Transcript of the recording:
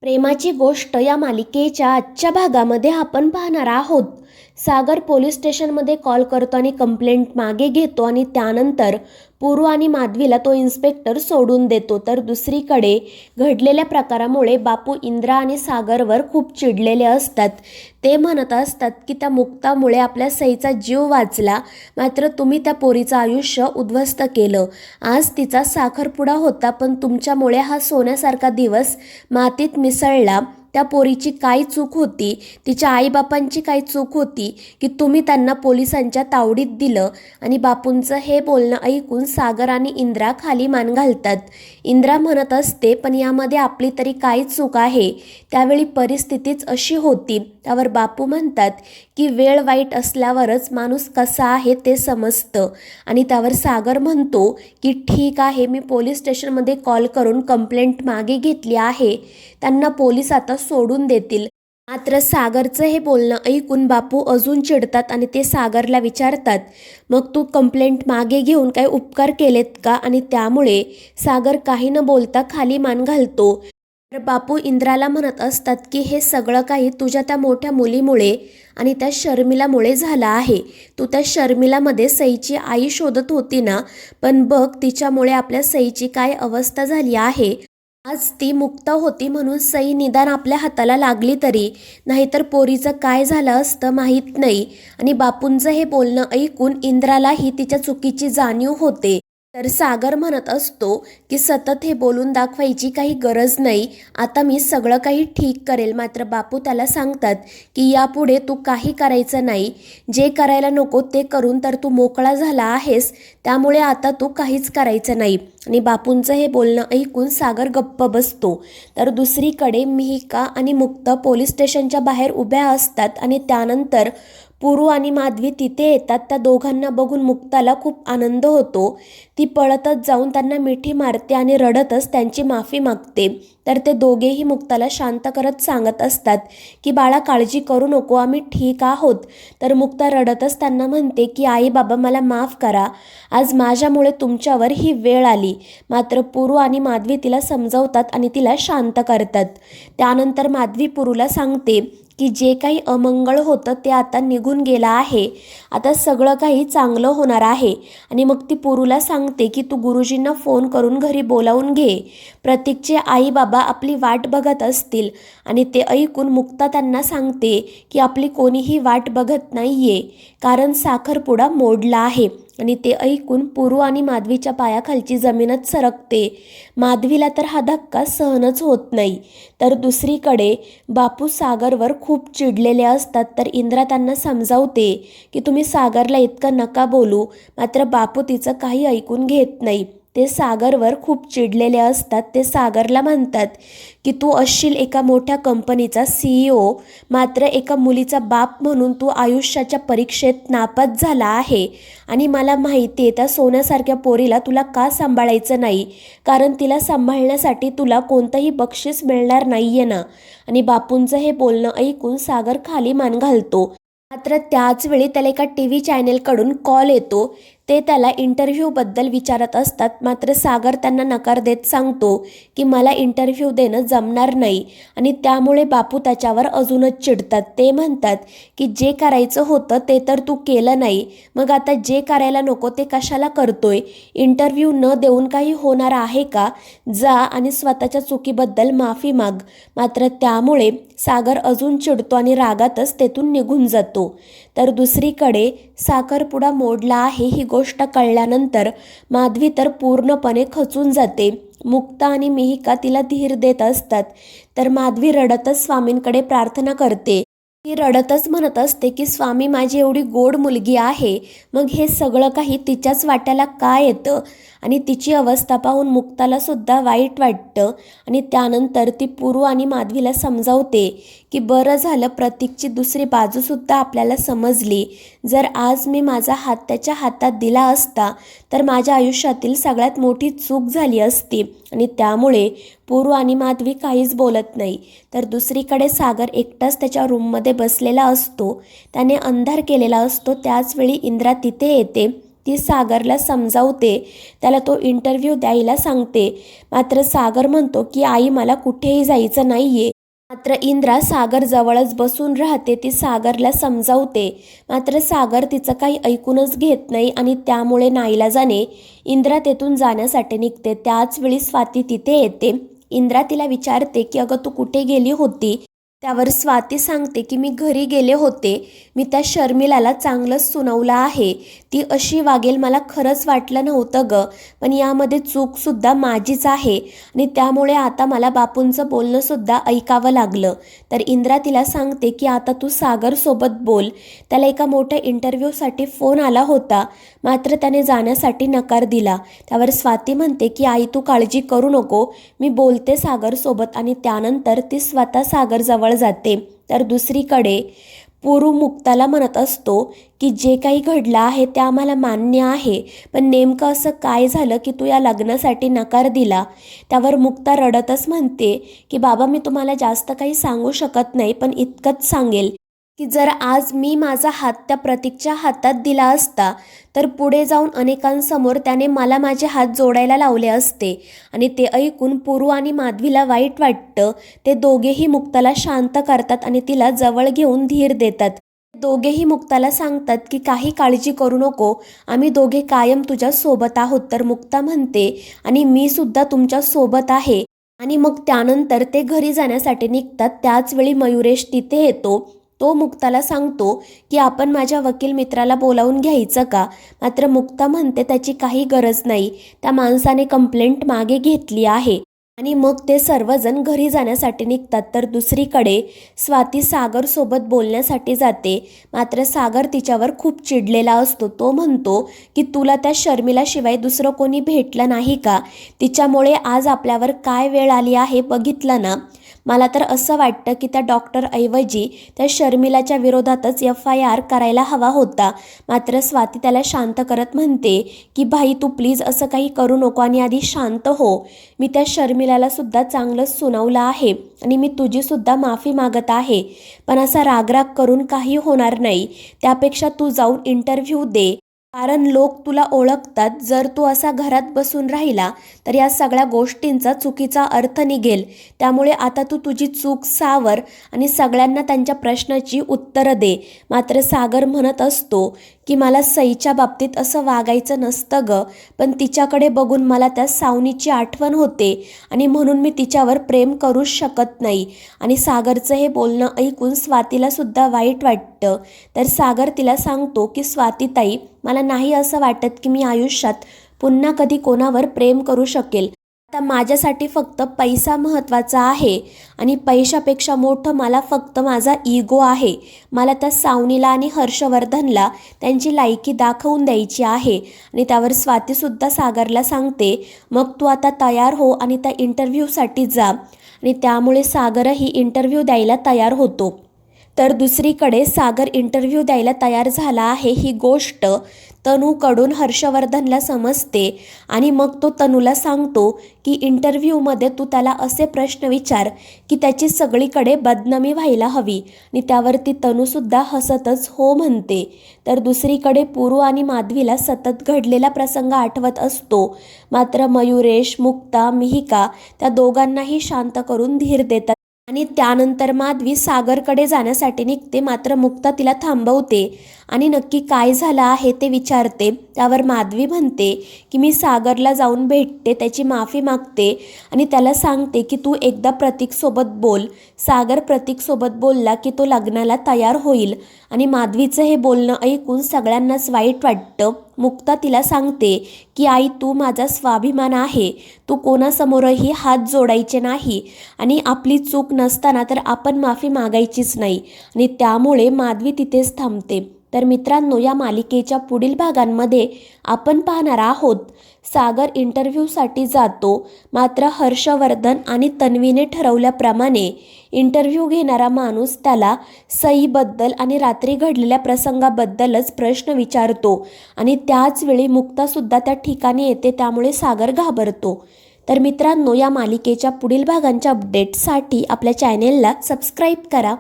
प्रेमाची गोष्ट या मालिकेच्या आजच्या भागामध्ये आपण पाहणार आहोत. सागर पोलीस स्टेशनमध्ये कॉल करतो आणि कंप्लेंट मागे घेतो आणि त्यानंतर पुरू आणि माधवीला तो इन्स्पेक्टर सोडून देतो. तर दुसरीकडे घडलेल्या प्रकारामुळे बापू इंद्रा आणि सागरवर खूप चिडलेले असतात. ते म्हणत असतात की त्या मुक्तामुळे आपल्या सईचा जीव वाचला, मात्र तुम्ही त्या पोरीचं आयुष्य उद्ध्वस्त केलं. आज तिचा साखरपुडा होता, पण तुमच्यामुळे हा सोन्यासारखा दिवस मातीत मिसळला. त्या पोरीची काय चूक होती, तिच्या आईबापांची काय चूक होती की तुम्ही त्यांना पोलिसांच्या तावडीत दिलं. आणि बापूंचं हे बोलणं ऐकून सागर आणि इंद्रा खाली मान घालतात. इंद्रा म्हणत असते, पण यामध्ये आपली तरी काय चूक आहे, त्यावेळी परिस्थितीच अशी होती. त्यावर बापू म्हणतात की वेळ वाईट असल्यावरच माणूस कसा आहे ते समजतं. आणि त्यावर सागर म्हणतो की ठीक आहे, मी पोलीस स्टेशनमध्ये कॉल करून कंप्लेंट मागे घेतली आहे, त्यांना पोलीस आता सोडून देतील. मात्र सागरचं हे बोलणं ऐकून बापू अजून चिडतात आणि ते सागरला विचारतात, मग तू कंप्लेंट मागे घेऊन काय उपकार केलेत का? आणि त्यामुळे सागर काही न बोलता खाली मान घालतो. तर बापू इंद्राला म्हणत असतात की हे सगळं काही तुझ्या त्या मोठ्या मुलीमुळे आणि त्या शर्मिलामुळे झालं आहे. तू त्या शर्मिलामध्ये सईची आई शोधत होती ना, पण बघ तिच्यामुळे आपल्या सईची काय अवस्था झाली आहे. आज ती मुक्त होती म्हणून सई निदान आपल्या हाताला लागली तरी, नाहीतर पोरीचं काय झालं असतं माहीत नाही. आणि बापूंचं हे बोलणं ऐकून इंद्रालाही तिच्या चुकीची जाणीव होते. तर सागर म्हणत असतो की सतत हे बोलून दाखवायची काही गरज नाही, आता मी सगळं काही ठीक करेल. मात्र बापू त्याला सांगतात की यापुढे तू काही करायचं नाही, जे करायला नको ते करून तर तू मोकळा झाला आहेस, त्यामुळे आता तू काहीच करायचं नाही. आणि बापूंचं हे बोलणं ऐकून सागर गप्प बसतो. तर दुसरीकडे मिहिका आणि मुक्त पोलीस स्टेशनच्या बाहेर उभ्या असतात आणि त्यानंतर पुरू आणि माधवी तिथे येतात. त्या दोघांना बघून मुक्ताला खूप आनंद होतो. ती पळतच जाऊन त्यांना मिठी मारते आणि रडतच त्यांची माफी मागते. तर ते दोघेही मुक्ताला शांत करत सांगत असतात की बाळा, काळजी करू नको, आम्ही ठीक आहोत. तर मुक्ता रडतच त्यांना म्हणते की आई बाबा, मला माफ करा, आज माझ्यामुळे तुमच्यावर ही वेळ आली. मात्र पुरू आणि माधवी तिला समजावतात आणि तिला शांत करतात. त्यानंतर माधवी पुरूला सांगते की जे काही अमंगळ होतं ते आता निघून गेलं आहे, आता सगळं काही चांगलं होणार आहे. आणि मग ती पुरूला सांगते की तू गुरुजींना फोन करून घरी बोलावून घे, प्रतीकचे आई बाबा आपली वाट बघत असतील. आणि ते ऐकून मुक्ता त्यांना सांगते की आपली कोणीही वाट बघत नाहीये, कारण साखरपुडा मोडला आहे. आणि ते ऐकून पुरू आणि माधवीच्या पायाखालची जमीनच सरकते. माधवीला तर हा धक्का सहनच होत नाही. तर दुसरीकडे बापू सागरवर खूप चिडलेले असतात. तर इंद्रा त्यांना समजावते की तुम्ही सागरला इतकं नका बोलू, मात्र बापू तिचं काही ऐकून घेत नाही. ते सागरवर खूप चिडलेले असतात. ते सागरला म्हणतात की तू असशील एका मोठ्या कंपनीचा CEO, मात्र एका मुलीचा बाप म्हणून तू आयुष्याच्या परीक्षेत नापास झाला आहे. आणि मला माहिती आहे त्या सोन्यासारख्या पोरीला तुला का सांभाळायचं नाही, कारण तिला सांभाळण्यासाठी तुला कोणतंही बक्षीस मिळणार नाहीये ना. आणि बापूंचं हे बोलणं ऐकून सागर खाली मान घालतो. मात्र त्याच वेळी त्याला एका TV चॅनेलकडून कॉल येतो. ते त्याला इंटरव्ह्यूबद्दल विचारत असतात. मात्र सागर त्यांना नकार देत सांगतो की मला इंटरव्ह्यू देणं जमणार नाही. आणि त्यामुळे बापू त्याच्यावर अजूनच चिडतात. ते म्हणतात की जे करायचं होतं ते तर तू केलं नाही, मग आता जे करायला नको ते कशाला करतोय? इंटरव्ह्यू न देऊन काही होणार आहे का? जा आणि स्वतःच्या चुकीबद्दल माफी माग. मात्र त्यामुळे सागर अजून चिडतो आणि रागातच तेथून निघून जातो. तर दुसरीकडे साखरपुडा मोडला आहे ही गोष्ट कळल्यानंतर माधवी तर पूर्णपणे खचून जाते. मुक्ता आणि मिहिका तिला धीर देत असतात. तर माधवी रडतच स्वामींकडे प्रार्थना करते. ती रडतच म्हणत असते की स्वामी, माझी एवढी गोड मुलगी आहे, मग हे सगळं काही तिच्याच वाट्याला का येतं? आणि तिची अवस्था पाहून मुक्ताला सुद्धा वाईट वाटतं. आणि त्यानंतर ती पुरू आणि माधवीला समजावते की बरं झालं, प्रतीकची दुसरी बाजूसुद्धा आपल्याला समजली. जर आज मी माझा हात त्याच्या हातात दिला असता तर माझ्या आयुष्यातील सगळ्यात मोठी चूक झाली असती. आणि त्यामुळे पुरू आणि माधवी काहीच बोलत नाही. तर दुसरीकडे सागर एकटाच त्याच्या रूममध्ये बसलेला असतो. त्याने अंधार केलेला असतो. त्याचवेळी इंद्रा तिथे येते. ती सागरला समजावते, त्याला तो इंटरव्ह्यू द्यायला सांगते. मात्र सागर म्हणतो की आई मला कुठेही जायचं नाहीये. मात्र इंद्रा सागर जवळच बसून राहते. ती सागरला समजावते. मात्र सागर तिचं काही ऐकूनच घेत नाही आणि त्यामुळे नाईलाजाने इंद्रा तेथून जाण्यासाठी निघते. त्याच वेळी स्वाती तिथे येते. इंद्रा तिला विचारते की अगं तू कुठे गेली होती? त्यावर स्वाती सांगते की मी घरी गेले होते. मी त्या शर्मिलाला चांगलंच सुनावलं आहे. ती अशी वागेल मला खरंच वाटलं नव्हतं ग. पण यामध्ये चूकसुद्धा माझीच आहे आणि त्यामुळे आता मला बापूंचं बोलणंसुद्धा ऐकावं लागलं. तर इंद्रा तिला सांगते की आता तू सागरसोबत बोल. त्याला एका मोठ्या इंटरव्ह्यूसाठी फोन आला होता. मात्र त्याने जाण्यासाठी नकार दिला. त्यावर स्वाती म्हणते की आई तू काळजी करू नको, मी बोलते सागरसोबत. आणि त्यानंतर ती स्वतः सागरजवळ जाते. तर दुसरीकडे पुरू मुक्ताला म्हणत असतो की जे काही घडलं आहे ते आम्हाला मान्य आहे, पण नेमकं असं काय झालं की तू या लग्नासाठी नकार दिला? त्यावर मुक्ता रडतच म्हणते की बाबा मी तुम्हाला जास्त काही सांगू शकत नाही, पण इतकंच सांगेल की जर आज मी माझा हात त्या प्रतीकच्या हातात दिला असता तर पुढे जाऊन अनेकांसमोर त्याने मला माझे हात जोडायला लावले असते. आणि ते ऐकून पुरू आणि माधवीला वाईट वाटतं. ते दोघेही मुक्ताला शांत करतात आणि तिला जवळ घेऊन धीर देतात. दोघेही मुक्ताला सांगतात की काही काळजी करू नको, आम्ही दोघे कायम तुझ्या सोबत आहोत. तर मुक्ता म्हणते आणि मी सुद्धा तुमच्या सोबत आहे. आणि मग त्यानंतर ते घरी जाण्यासाठी निघतात. त्याच वेळी मयुरेश तिथे येतो. तो मुक्ताला सांगतो की आपण माझ्या वकील मित्राला बोलावून घ्यायचं का? मात्र मुक्ता म्हणते त्याची काही गरज नाही, त्या माणसाने कंप्लेंट मागे घेतली आहे. आणि मग ते सर्वजण घरी जाण्यासाठी निघतात. तर दुसरीकडे स्वाती सागरसोबत बोलण्यासाठी जाते. मात्र सागर तिच्यावर खूप चिडलेला असतो. तो म्हणतो की तुला त्या शर्मिलाशिवाय दुसरं कोणी भेटलं नाही का? तिच्यामुळे आज आपल्यावर काय वेळ आली आहे बघितलं ना? मला तर असं वाटतं की त्या डॉक्टरऐवजी त्या शर्मिलाच्या विरोधातच FIR करायला हवा होता. मात्र स्वाती त्याला शांत करत म्हणते की भाई तू प्लीज असं काही करू नको आणि आधी शांत हो. मी त्या शर्मिलाला सुद्धा चांगलंच सुनावलं आहे आणि मी तुझीसुद्धा माफी मागत आहे. पण असा रागराग करून काही होणार नाही. त्यापेक्षा तू जाऊन इंटरव्ह्यू दे, कारण लोक तुला ओळखतात. जर तू असा घरात बसून राहिला तर या सगळ्या गोष्टींचा चुकीचा अर्थ निघेल. त्यामुळे आता तू तुझी चूक सावर आणि सगळ्यांना त्यांच्या प्रश्नाची उत्तरं दे. मात्र सागर म्हणत असतो की मला सईच्या बाबतीत असं वागायचं नसतं ग, पण तिच्याकडे बघून मला त्या सावनीची आठवण होते आणि म्हणून मी तिच्यावर प्रेम करूच शकत नाही. आणि सागरचं हे बोलणं ऐकून स्वातीला सुद्धा वाईट वाटतं. तर सागर तिला सांगतो की स्वातीताई मला नाही असं वाटत की मी आयुष्यात पुन्हा कधी कोणावर प्रेम करू शकेल. आता माझ्यासाठी फक्त पैसा महत्त्वाचा आहे आणि पैशापेक्षा मोठं मला फक्त माझा इगो आहे. मला त्या सावनीला आणि हर्षवर्धनला त्यांची लायकी दाखवून द्यायची आहे. आणि त्यावर स्वातीसुद्धा सागरला सांगते मग तू आता तयार हो आणि त्या इंटरव्ह्यूसाठी जा. आणि त्यामुळे सागरही इंटरव्ह्यू द्यायला तयार होतो. तर दुसरीकडे सागर इंटरव्ह्यू द्यायला तयार झाला आहे ही गोष्ट तनूकडून हर्षवर्धनला समजते. आणि मग तो तनूला सांगतो की इंटरव्ह्यूमध्ये तू त्याला असे प्रश्न विचार की त्याची सगळीकडे बदनामी व्हायला हवी. आणि त्यावरती तनूसुद्धा हसतच हो म्हणते. तर दुसरीकडे पुरू आणि माधवीला सतत घडलेला प्रसंग आठवत असतो. मात्र मयुरेश, मुक्ता, मिहिका त्या दोघांनाही शांत करून धीर देतात. आणि त्यानंतर माधवी सागरकडे जाण्यासाठी निघते. मात्र मुक्ता तिला थांबवते आणि नक्की काय झालं आहे ते विचारते. त्यावर माधवी म्हणते की मी सागरला जाऊन भेटते, त्याची माफी मागते आणि त्याला सांगते की तू एकदा प्रतीकसोबत बोल. सागर प्रतीकसोबत बोलला की तो लग्नाला तयार होईल. आणि माधवीचं हे बोलणं ऐकून सगळ्यांनाच वाईट वाटतं. मुक्ता तिला सांगते की आई तू माझा स्वाभिमान आहे, तू कोणासमोरही हात जोडायचे नाही आणि आपली चूक नसताना तर आपण माफी मागायचीच नाही. आणि त्यामुळे माधवी तिथेच थांबते. तर मित्रांनो, या मालिकेच्या पुढील भागांमध्ये आपण पाहणार आहोत सागर इंटरव्ह्यूसाठी जातो. मात्र हर्षवर्धन आणि तन्वीने ठरवल्याप्रमाणे इंटरव्ह्यू घेणारा माणूस त्याला सईबद्दल आणि रात्री घडलेल्या प्रसंगाबद्दलच प्रश्न विचारतो. आणि त्याच वेळी मुक्तासुद्धा त्या ठिकाणी येते. त्यामुळे सागर घाबरतो. तर मित्रांनो, या मालिकेच्या पुढील भागांच्या अपडेटसाठी आपल्या चॅनेलला सबस्क्राईब करा.